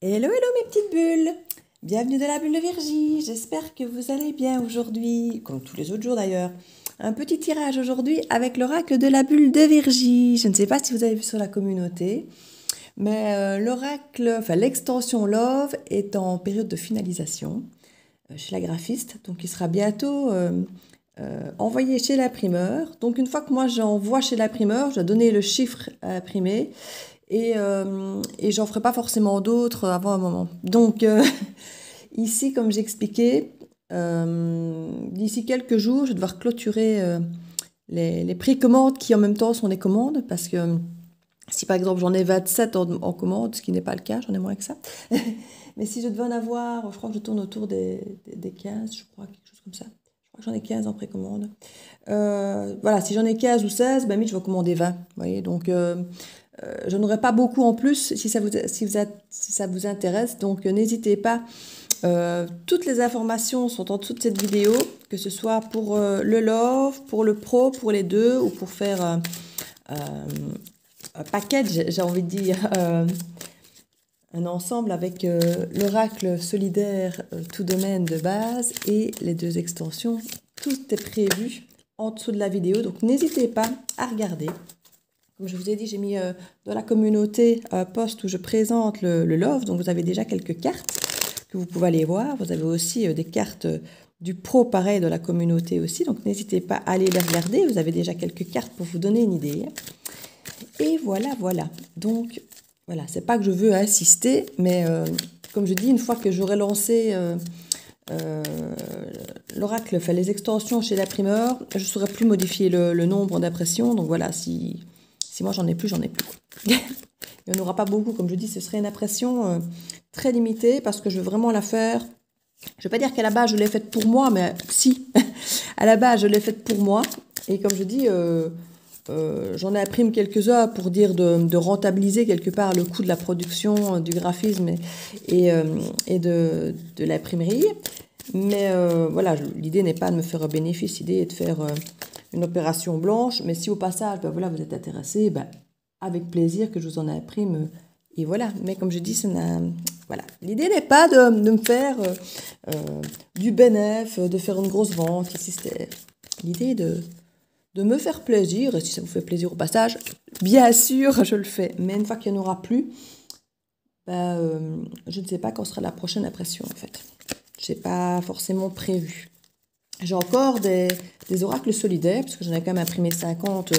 Hello, hello mes petites bulles! Bienvenue dans la bulle de Virgie. J'espère que vous allez bien aujourd'hui, comme tous les autres jours d'ailleurs. Un petit tirage aujourd'hui avec l'oracle de la bulle de Virgie. Je ne sais pas si vous avez vu sur la communauté, mais l'oracle, enfin l'extension Love est en période de finalisation chez la graphiste. Donc il sera bientôt envoyé chez l'imprimeur. Donc une fois que moi j'envoie chez l'imprimeur, je dois donner le chiffre à imprimer. Et j'en ferai pas forcément d'autres avant un moment. Donc ici, comme j'expliquais, d'ici quelques jours, je vais devoir clôturer les précommandes qui en même temps sont des commandes, parce que si par exemple j'en ai 27 en commande, ce qui n'est pas le cas, j'en ai moins que ça. Mais si je devais en avoir, je crois que je tourne autour des 15, je crois, quelque chose comme ça. Je crois que j'en ai 15 en précommande. Voilà, si j'en ai 15 ou 16, ben, je vais commander 20. Vous voyez, donc je n'aurai pas beaucoup en plus si ça vous intéresse. Donc n'hésitez pas. Toutes les informations sont en dessous de cette vidéo, que ce soit pour le Love, pour le Pro, pour les deux, ou pour faire un package, j'ai envie de dire, un ensemble avec l'oracle solidaire tout domaine de base et les deux extensions. Tout est prévu en dessous de la vidéo, donc n'hésitez pas à regarder. Comme je vous ai dit, j'ai mis dans la communauté un post où je présente le Love, donc vous avez déjà quelques cartes que vous pouvez aller voir. Vous avez aussi des cartes du Pro, pareil, de la communauté aussi, donc n'hésitez pas à aller les regarder. Vous avez déjà quelques cartes pour vous donner une idée. Et voilà, voilà. Donc, voilà, c'est pas que je veux insister, mais comme je dis, une fois que j'aurai lancé l'oracle, enfin les extensions chez l'imprimeur, je ne saurais plus modifier le nombre d'impressions. Donc voilà, si moi j'en ai plus, j'en ai plus. Il n'y en aura pas beaucoup, comme je dis, ce serait une impression très limitée parce que je veux vraiment la faire. Je ne vais pas dire qu'à la base je l'ai faite pour moi, mais si, à la base je l'ai faite pour moi. Et comme je dis, j'en imprime quelques-uns pour dire de rentabiliser quelque part le coût de la production, du graphisme et de l'imprimerie. Mais voilà, l'idée n'est pas de me faire un bénéfice, l'idée est de faire une opération blanche. Mais si au passage, ben voilà, vous êtes intéressé, ben, avec plaisir que je vous en imprime. Et voilà, mais comme je dis, voilà. L'idée n'est pas de me faire du bénéfice, de faire une grosse vente. Ici, c'était l'idée de me faire plaisir. Et si ça vous fait plaisir au passage, bien sûr, je le fais. Mais une fois qu'il n'y en aura plus, ben, je ne sais pas quand sera la prochaine impression, en fait. Je n'ai pas forcément prévu. J'ai encore des oracles solidaires, parce que j'en ai quand même imprimé 50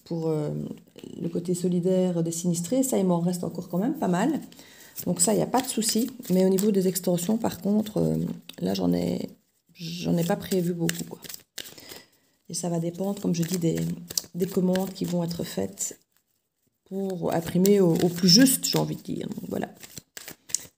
pour le côté solidaire des sinistrés. Ça, il m'en reste encore quand même pas mal. Donc ça, il n'y a pas de souci. Mais au niveau des extensions, par contre, là, j'en ai pas prévu beaucoup, quoi. Et ça va dépendre, comme je dis, des commandes qui vont être faites pour imprimer au plus juste, j'ai envie de dire. Donc voilà.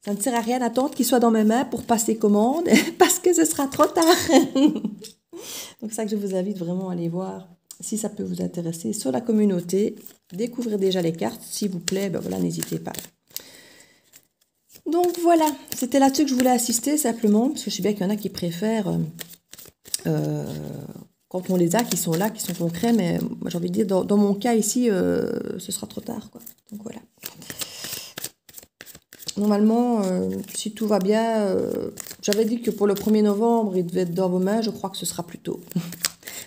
Ça ne sert à rien d'attendre qu'il soit dans mes mains pour passer commande, parce que ce sera trop tard. Donc c'est ça que je vous invite vraiment à aller voir, si ça peut vous intéresser, sur la communauté. Découvrez déjà les cartes, s'il vous plaît, ben voilà, n'hésitez pas. Donc voilà, c'était là-dessus que je voulais assister simplement, parce que je sais bien qu'il y en a qui préfèrent, quand on les a, qui sont là, qui sont concrets, mais moi j'ai envie de dire, dans mon cas ici, ce sera trop tard, quoi. Donc voilà. Normalement, si tout va bien, j'avais dit que pour le 1er novembre, il devait être dans vos mains. Je crois que ce sera plus tôt.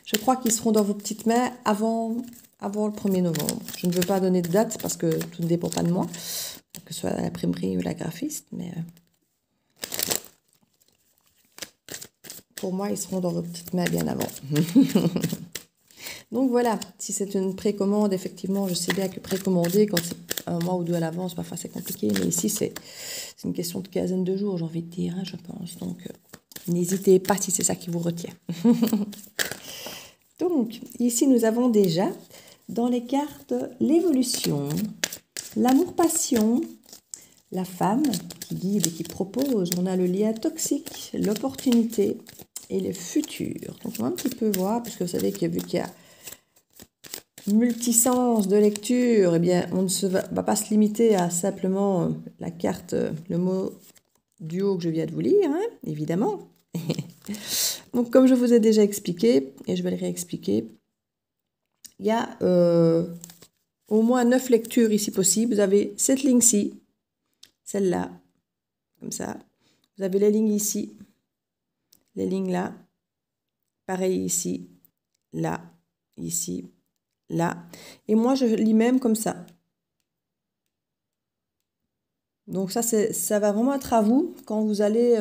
Je crois qu'ils seront dans vos petites mains avant le 1er novembre. Je ne veux pas donner de date parce que tout ne dépend pas de moi, que ce soit l'imprimerie ou la graphiste. Mais pour moi, ils seront dans vos petites mains bien avant. Donc voilà, si c'est une précommande, effectivement, je sais bien que précommander, quand c'est un mois ou deux à l'avance, parfois c'est compliqué. Mais ici, c'est une question de quinzaine de jours, j'ai envie de dire, hein, je pense. Donc, n'hésitez pas si c'est ça qui vous retient. Donc, ici, nous avons déjà, dans les cartes, l'évolution, l'amour-passion, la femme qui guide et qui propose. On a le lien toxique, l'opportunité et le futur. Donc, on va un petit peu voir, parce que vous savez que vu qu'il y a multisens de lecture, eh bien, on ne va pas se limiter à simplement la carte, le mot du haut que je viens de vous lire, hein, évidemment. Donc, comme je vous ai déjà expliqué, et je vais le réexpliquer, il y a au moins 9 lectures ici possibles. Vous avez cette ligne-ci, celle-là, comme ça. Vous avez les lignes ici, les lignes là, pareil ici, là, ici, là. Et moi, je lis même comme ça. Donc ça va vraiment être à vous quand vous allez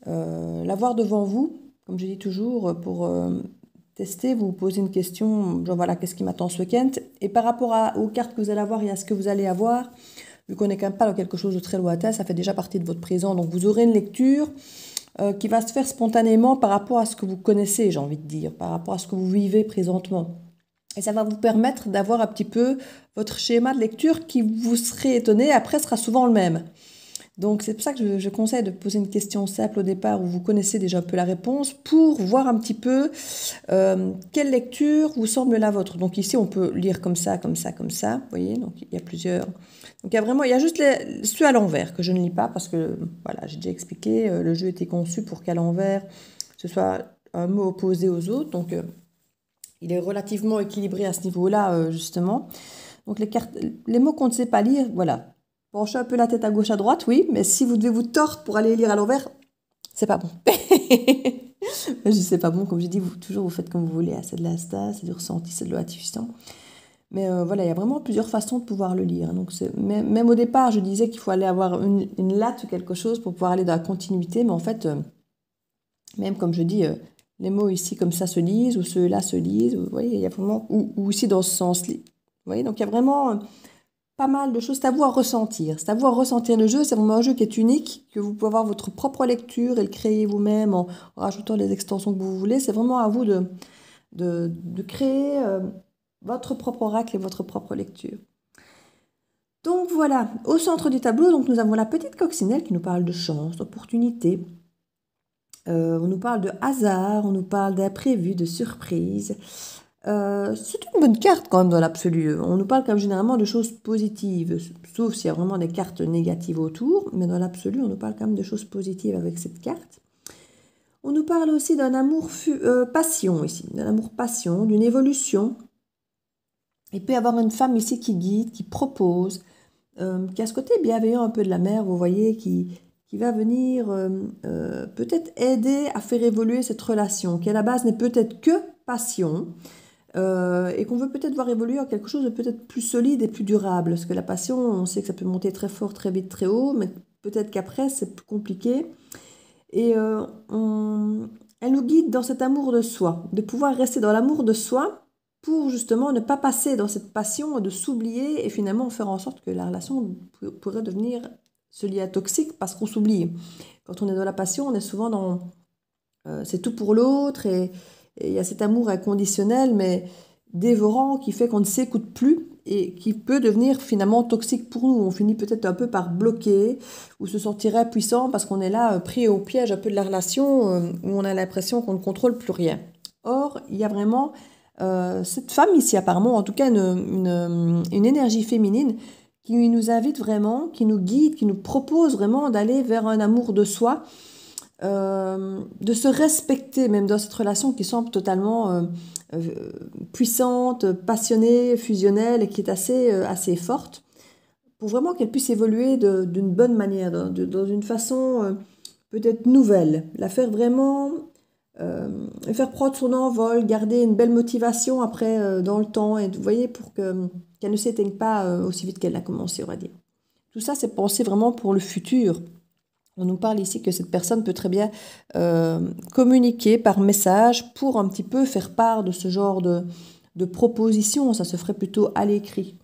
l'avoir devant vous. Comme je dis toujours, pour tester, vous posez une question, genre voilà, qu'est-ce qui m'attend ce week-end? Et par rapport aux cartes que vous allez avoir et à ce que vous allez avoir, vu qu'on n'est quand même pas dans quelque chose de très lointain, ça fait déjà partie de votre présent. Donc vous aurez une lecture qui va se faire spontanément par rapport à ce que vous connaissez, j'ai envie de dire, par rapport à ce que vous vivez présentement. Et ça va vous permettre d'avoir un petit peu votre schéma de lecture qui, vous serez étonné, après sera souvent le même. Donc c'est pour ça que je conseille de poser une question simple au départ où vous connaissez déjà un peu la réponse pour voir un petit peu quelle lecture vous semble la vôtre. Donc ici on peut lire comme ça, comme ça, comme ça. Vous voyez, donc il y a plusieurs. Donc il y a juste ceux à l'envers que je ne lis pas parce que voilà, j'ai déjà expliqué, le jeu était conçu pour qu'à l'envers ce soit un mot opposé aux autres. Donc il est relativement équilibré à ce niveau-là justement. Donc les mots qu'on ne sait pas lire, voilà. Penchez un peu la tête à gauche, à droite, oui, mais si vous devez vous tordre pour aller lire à l'envers, c'est pas bon. Je dis c'est pas bon, comme je dis, toujours vous faites comme vous voulez. C'est de l'instinct, c'est du ressenti, c'est de l'intuition. Mais voilà, il y a vraiment plusieurs façons de pouvoir le lire. Donc même au départ, je disais qu'il faut aller avoir une latte ou quelque chose pour pouvoir aller dans la continuité. Mais en fait, même comme je dis, les mots ici comme ça se lisent, ou ceux-là se lisent. Vous voyez, il y a vraiment... Ou aussi dans ce sens-là. Vous voyez, donc il y a vraiment... pas mal de choses, c'est à vous à ressentir. C'est à vous à ressentir le jeu, c'est vraiment un jeu qui est unique, que vous pouvez avoir votre propre lecture et le créer vous-même en rajoutant les extensions que vous voulez. C'est vraiment à vous de créer votre propre oracle et votre propre lecture. Donc voilà, au centre du tableau, donc nous avons la petite coccinelle qui nous parle de chance, d'opportunité. On nous parle de hasard, on nous parle d'imprévu, de surprise. C'est une bonne carte quand même dans l'absolu. On nous parle quand même généralement de choses positives, sauf s'il y a vraiment des cartes négatives autour, mais dans l'absolu, on nous parle quand même de choses positives avec cette carte. On nous parle aussi d'un amour passion ici, d'un amour passion, d'une évolution. Il peut y avoir une femme ici qui guide, qui propose, qui a ce côté bienveillant un peu de la mère, vous voyez, qui va venir peut-être aider à faire évoluer cette relation, qui à la base n'est peut-être que passion, et qu'on veut peut-être voir évoluer en quelque chose de peut-être plus solide et plus durable. Parce que la passion, on sait que ça peut monter très fort, très vite, très haut, mais peut-être qu'après, c'est plus compliqué. Et elle nous guide dans cet amour de soi, de pouvoir rester dans l'amour de soi pour justement ne pas passer dans cette passion, de s'oublier et finalement faire en sorte que la relation pourrait devenir ce lien toxique parce qu'on s'oublie. Quand on est dans la passion, on est souvent dans... c'est tout pour l'autre et il y a cet amour inconditionnel, mais dévorant, qui fait qu'on ne s'écoute plus et qui peut devenir finalement toxique pour nous. On finit peut-être un peu par bloquer ou se sentir impuissant parce qu'on est là pris au piège un peu de la relation où on a l'impression qu'on ne contrôle plus rien. Or, il y a vraiment cette femme ici apparemment, en tout cas une énergie féminine qui nous invite vraiment, qui nous guide, qui nous propose vraiment d'aller vers un amour de soi, de se respecter même dans cette relation qui semble totalement puissante, passionnée, fusionnelle et qui est assez forte, pour vraiment qu'elle puisse évoluer d'une bonne manière, dans une façon peut-être nouvelle, la faire vraiment faire prendre son envol, garder une belle motivation après dans le temps, et vous voyez, pour qu'elle ne s'éteigne pas aussi vite qu'elle a commencé, on va dire. Tout ça, c'est pensé vraiment pour le futur. On nous parle ici que cette personne peut très bien communiquer par message pour un petit peu faire part de ce genre de propositions. Ça se ferait plutôt à l'écrit.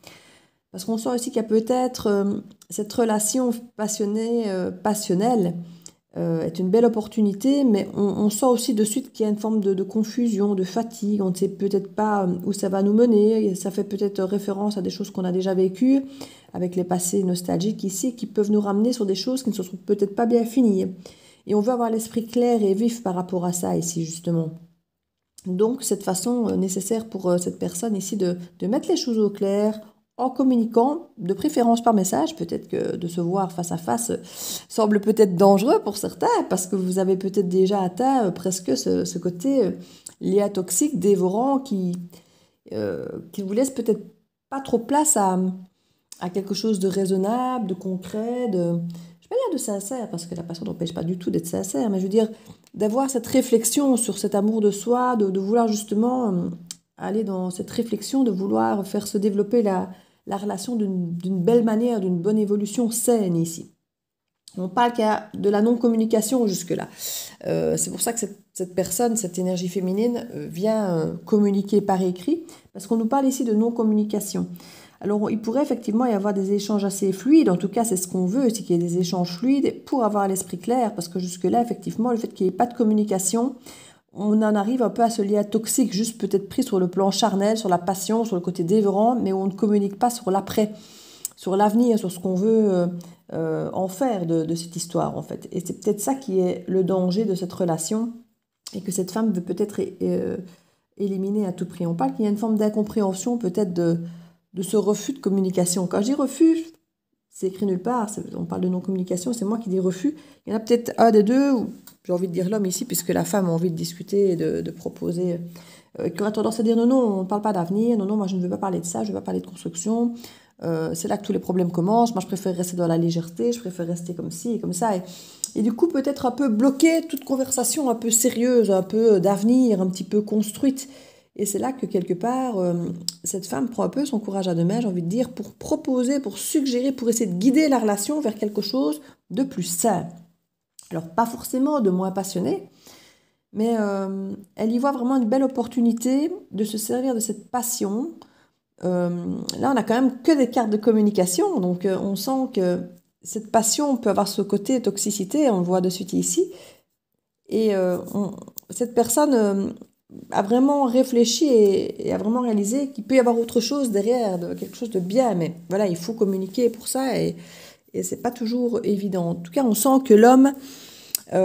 Parce qu'on sent aussi qu'il y a peut-être cette relation passionnelle est une belle opportunité, mais on sent aussi de suite qu'il y a une forme de confusion, de fatigue. On ne sait peut-être pas où ça va nous mener. Ça fait peut-être référence à des choses qu'on a déjà vécues, avec les passés nostalgiques ici, qui peuvent nous ramener sur des choses qui ne se sont peut-être pas bien finies. Et on veut avoir l'esprit clair et vif par rapport à ça ici, justement. Donc, cette façon nécessaire pour cette personne ici de mettre les choses au clair, en communiquant, de préférence par message. Peut-être que de se voir face à face semble peut-être dangereux pour certains, parce que vous avez peut-être déjà atteint presque ce côté lien toxique, dévorant, qui vous laisse peut-être pas trop place à à quelque chose de raisonnable, de concret, je ne vais pas dire de sincère, parce que la passion n'empêche pas du tout d'être sincère, mais je veux dire d'avoir cette réflexion sur cet amour de soi, de vouloir justement aller dans cette réflexion, de vouloir faire se développer la relation d'une belle manière, d'une bonne évolution saine ici. On parle qu'il y a de la non-communication jusque-là. C'est pour ça que cette personne, cette énergie féminine, vient communiquer par écrit, parce qu'on nous parle ici de non-communication. Alors, il pourrait effectivement y avoir des échanges assez fluides, en tout cas, c'est ce qu'on veut, c'est qu'il y ait des échanges fluides pour avoir l'esprit clair, parce que jusque-là, effectivement, le fait qu'il n'y ait pas de communication, on en arrive un peu à ce lien toxique, juste peut-être pris sur le plan charnel, sur la passion, sur le côté dévorant, mais on ne communique pas sur l'après, sur l'avenir, sur ce qu'on veut en faire de cette histoire, en fait. Et c'est peut-être ça qui est le danger de cette relation, et que cette femme veut peut-être éliminer à tout prix. On parle qu'il y a une forme d'incompréhension, peut-être de ce refus de communication. Quand je dis refus, c'est écrit nulle part, on parle de non-communication, c'est moi qui dis refus. Il y en a peut-être un des deux, ou j'ai envie de dire l'homme ici, puisque la femme a envie de discuter et de proposer, qui aura tendance à dire non, non, on ne parle pas d'avenir, non, non, moi je ne veux pas parler de ça, je ne veux pas parler de construction. C'est là que tous les problèmes commencent. Moi, je préfère rester dans la légèreté, je préfère rester comme ci et comme ça. Et du coup, peut-être un peu bloquer toute conversation un peu sérieuse, un peu d'avenir, un petit peu construite. Et c'est là que, quelque part, cette femme prend un peu son courage à deux mains, j'ai envie de dire, pour proposer, pour suggérer, pour essayer de guider la relation vers quelque chose de plus sain. Alors, pas forcément de moins passionné, mais elle y voit vraiment une belle opportunité de se servir de cette passion. Là, on a quand même que des cartes de communication, donc on sent que cette passion peut avoir ce côté toxicité, on le voit de suite ici. Et cette personne a vraiment réfléchi et a vraiment réalisé qu'il peut y avoir autre chose derrière, quelque chose de bien, mais voilà, il faut communiquer pour ça et c'est pas toujours évident. En tout cas, on sent que l'homme, on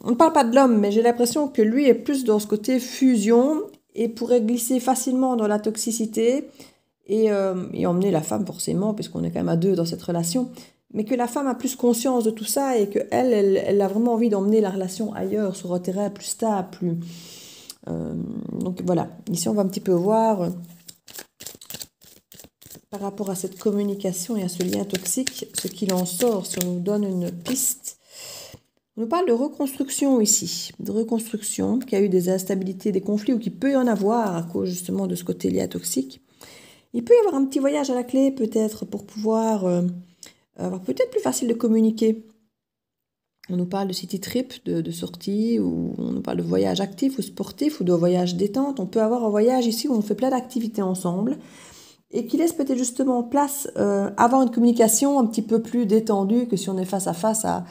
ne parle pas de l'homme, mais j'ai l'impression que lui est plus dans ce côté fusion et pourrait glisser facilement dans la toxicité et emmener la femme forcément, puisqu'on est quand même à deux dans cette relation, mais que la femme a plus conscience de tout ça et qu'elle elle a vraiment envie d'emmener la relation ailleurs, sur un terrain plus stable, plus... donc voilà, ici on va un petit peu voir par rapport à cette communication et à ce lien toxique, ce qu'il en sort, si on nous donne une piste. On nous parle de reconstruction ici, de reconstruction, qu'il y a eu des instabilités, des conflits, ou qu'il peut y en avoir à cause justement de ce côté lien toxique. Il peut y avoir un petit voyage à la clé, peut-être, pour pouvoir avoir peut-être plus facile de communiquer. On nous parle de city trip, de sortie, ou on nous parle de voyage actif ou sportif, ou de voyage détente. On peut avoir un voyage ici où on fait plein d'activités ensemble, et qui laisse peut-être justement place à avoir une communication un petit peu plus détendue que si on est face à face à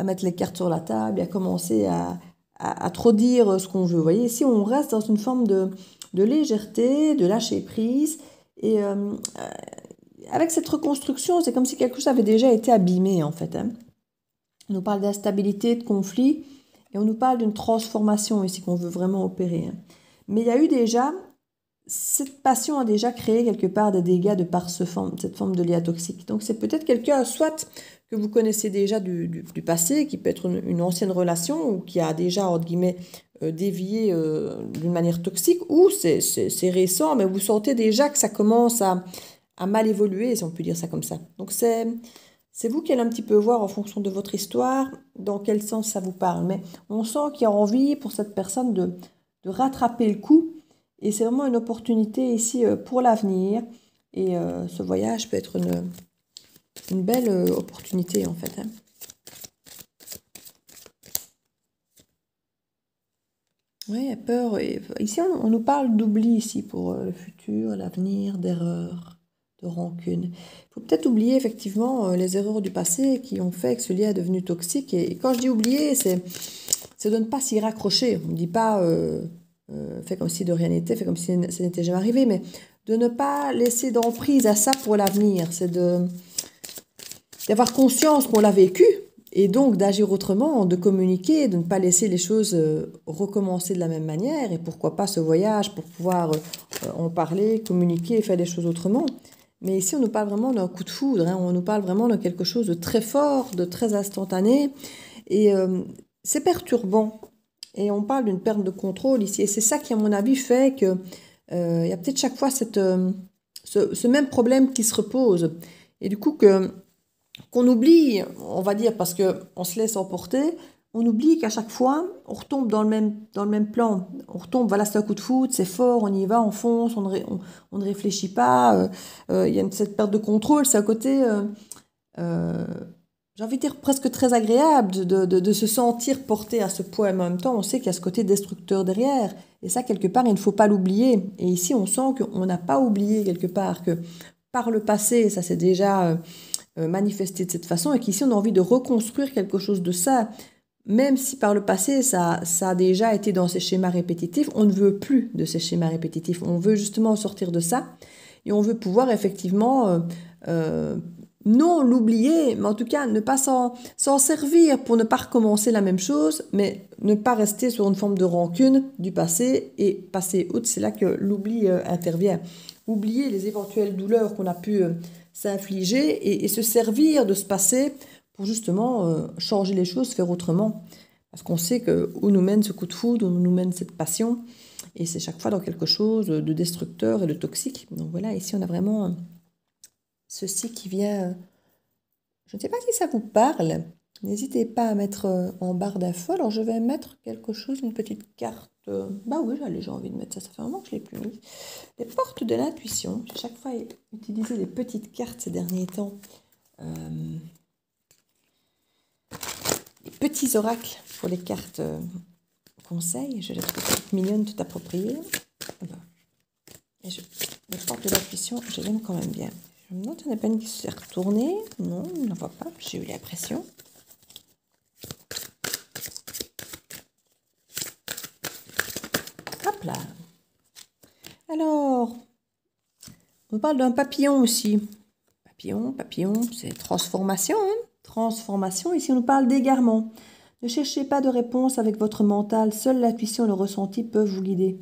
mettre les cartes sur la table et à commencer à trop dire ce qu'on veut. Vous voyez, ici, on reste dans une forme de légèreté, de lâcher prise. Et avec cette reconstruction, c'est comme si quelque chose avait déjà été abîmé, en fait. Hein. On nous parle d'instabilité, de conflit, et on nous parle d'une transformation ici qu'on veut vraiment opérer. Hein. Mais il y a eu déjà... Cette passion a déjà créé quelque part des dégâts de par cette forme de lien toxique. Donc c'est peut-être quelqu'un, soit que vous connaissez déjà du passé, qui peut être une ancienne relation, ou qui a déjà, entre guillemets, dévié d'une manière toxique, ou c'est récent, mais vous sentez déjà que ça commence à mal évoluer, si on peut dire ça comme ça. Donc c'est vous qui allez un petit peu voir en fonction de votre histoire, dans quel sens ça vous parle. Mais on sent qu'il y a envie pour cette personne de rattraper le coup. Et c'est vraiment une opportunité ici pour l'avenir. Et ce voyage peut être une belle opportunité en fait. Hein. Oui, peur. Et ici, on nous parle d'oubli ici pour le futur, l'avenir, d'erreurs, de rancune. Il faut peut-être oublier effectivement les erreurs du passé qui ont fait que ce lien est devenu toxique. Et quand je dis oublier, c'est de ne pas s'y raccrocher. On ne dit pas... fait comme si de rien n'était, fait comme si ça n'était jamais arrivé, mais de ne pas laisser d'emprise à ça pour l'avenir. C'est d'avoir conscience qu'on l'a vécu et donc d'agir autrement, de communiquer, de ne pas laisser les choses recommencer de la même manière et pourquoi pas ce voyage pour pouvoir en parler, communiquer et faire les choses autrement. Mais ici, on nous parle vraiment d'un coup de foudre, hein, on nous parle vraiment de quelque chose de très fort, de très instantané et c'est perturbant. Et on parle d'une perte de contrôle ici. Et c'est ça qui, à mon avis, fait qu'il y a peut-être chaque fois ce ce même problème qui se repose. Et du coup, qu'on oublie, on va dire, parce qu'on se laisse emporter, on oublie qu'à chaque fois, on retombe dans le même plan. On retombe, voilà, c'est un coup de foudre, c'est fort, on y va, on fonce, on ne réfléchit pas. Il y a cette perte de contrôle, c'est à côté, j'ai envie de dire, presque très agréable de se sentir porté à ce poids. Mais en même temps, on sait qu'il y a ce côté destructeur derrière. Et ça, quelque part, il ne faut pas l'oublier. Et ici, on sent qu'on n'a pas oublié quelque part que par le passé, ça s'est déjà manifesté de cette façon, et qu'ici, on a envie de reconstruire quelque chose de ça. Même si par le passé, ça a déjà été dans ces schémas répétitifs, on ne veut plus de ces schémas répétitifs. On veut justement sortir de ça et on veut pouvoir effectivement, non l'oublier, mais en tout cas ne pas s'en servir pour ne pas recommencer la même chose, mais ne pas rester sur une forme de rancune du passé et passer outre. C'est là que l'oubli intervient. Oublier les éventuelles douleurs qu'on a pu s'infliger et se servir de ce passé pour justement changer les choses, faire autrement. Parce qu'on sait que où nous mène ce coup de foudre, où nous mène cette passion, et c'est chaque fois dans quelque chose de destructeur et de toxique. Donc voilà, ici on a vraiment ceci qui vient... je ne sais pas si ça vous parle. N'hésitez pas à mettre en barre d'infos. Alors je vais mettre quelque chose, une petite carte. Bah oui, j'ai envie de mettre ça. Ça fait un moment que je ne l'ai plus mis. Les portes de l'intuition. J'ai chaque fois utilisé des petites cartes ces derniers temps. Les petits oracles pour les cartes conseils. Je les trouve toutes mignonnes, toutes appropriées. Et les portes de l'intuition, je les aime quand même bien. Je me demande s'il n'y en a pas une qui s'est retournée. Non, on n'en voit pas. J'ai eu l'impression. Hop là. Alors, on parle d'un papillon aussi. Papillon, c'est transformation. Hein, transformation. Ici, on nous parle d'égarement. Ne cherchez pas de réponse avec votre mental. Seule l'intuition et le ressenti peuvent vous guider.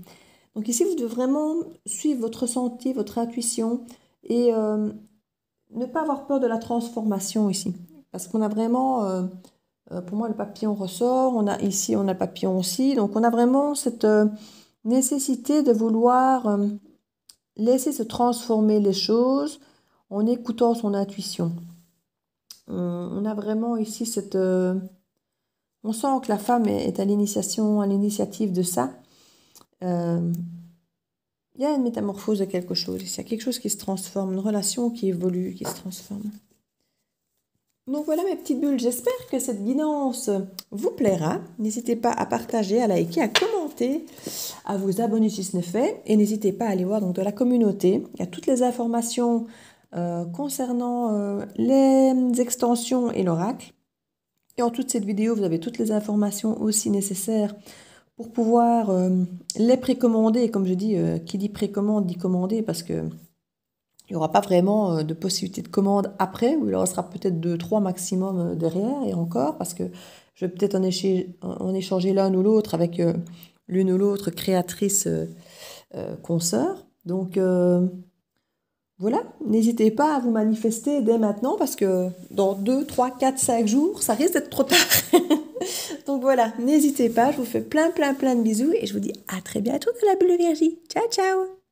Donc ici, vous devez vraiment suivre votre ressenti, votre intuition et ne pas avoir peur de la transformation ici. Parce qu'on a vraiment, pour moi, le papillon ressort. Ici, on a le papillon aussi. Donc, on a vraiment cette nécessité de vouloir laisser se transformer les choses en écoutant son intuition. On a vraiment ici cette... on sent que la femme est à l'initiative de ça. Il y a une métamorphose de quelque chose. Il y a quelque chose qui se transforme, une relation qui évolue, qui se transforme. Donc voilà mes petites bulles, j'espère que cette guidance vous plaira. N'hésitez pas à partager, à liker, à commenter, à vous abonner si ce n'est fait. Et n'hésitez pas à aller voir donc de la communauté. Il y a toutes les informations concernant les extensions et l'oracle. Et en toute cette vidéo, vous avez toutes les informations aussi nécessaires pour pouvoir les précommander. Et comme je dis, qui dit précommande dit commander, parce que il n'y aura pas vraiment de possibilité de commande après, ou il en restera peut-être 2-3 maximum derrière, et encore, parce que je vais peut-être en échanger l'un ou l'autre avec l'une ou l'autre créatrice consoeur. Donc voilà, n'hésitez pas à vous manifester dès maintenant, parce que dans 2, 3, 4, 5 jours, ça risque d'être trop tard. Donc voilà, n'hésitez pas, je vous fais plein de bisous, et je vous dis à très bientôt dans la bulle de Viergie. Ciao, ciao!